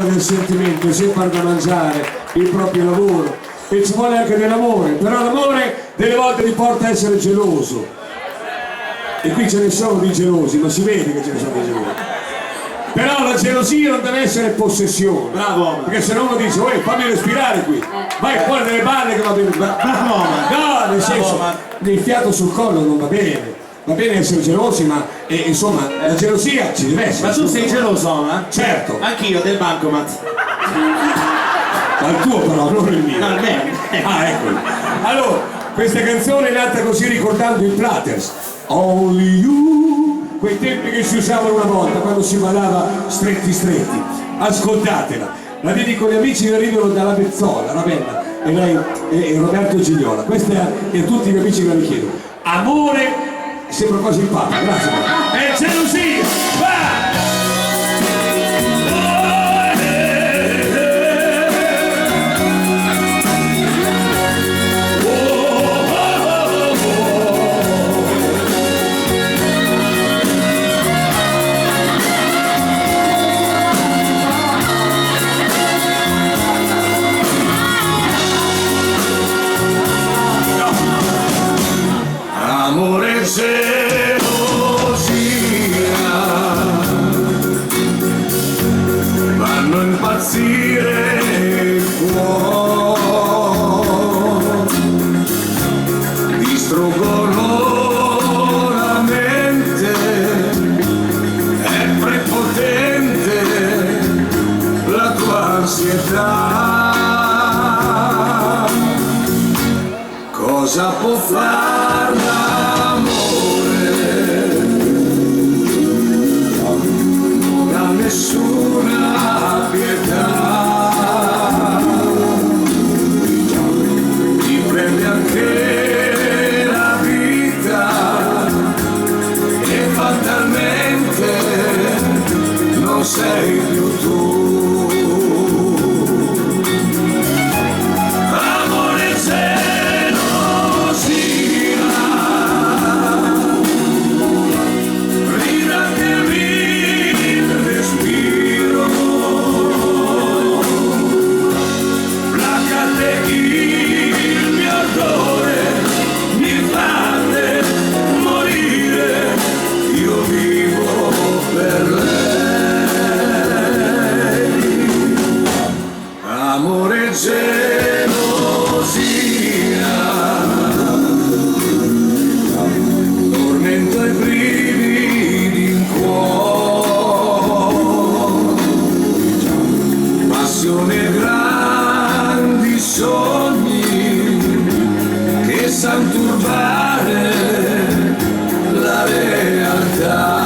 del sentimento, si impara da mangiare il proprio lavoro e ci vuole anche dell'amore, però l'amore delle volte ti porta a essere geloso e qui ce ne sono di gelosi, ma si vede che ce ne sono di gelosi. Però la gelosia non deve essere possessione, bravo, perché se no uno dice fammi respirare qui, vai fuori delle balle che va bene, bravo, no, nel senso il fiato sul collo non va bene essere gelosi, ma insomma la gelosia ci deve essere. Ma tu sei geloso, eh? Certo. Anch'io del bancomat. Ma il tuo però, non il mio. No, il mio. Ah, eccolo. Allora, questa canzone è nata così ricordando i Platters. Only You, quei tempi che si usavano una volta quando si ballava stretti stretti. Ascoltatela. La dedico agli amici che arrivano dalla Bezzola, Ravenna, e lei e Roberto Gigliola. Questa è tutti gli amici che la richiedono. Amore, sembra quasi il Papa, grazie. E gelosia, va! Amore, gelosia, vanno a impazzire il cuore, distruggono la mente, è prepotente la tua ansietà. Cosa può far l'amore? Non ha nessuna pietà, ti prende anche la vita e fatalmente non sei più tu. Amore, gelosia, tormento e brividi in cuore, passione e grandi sogni che san turbare la realtà.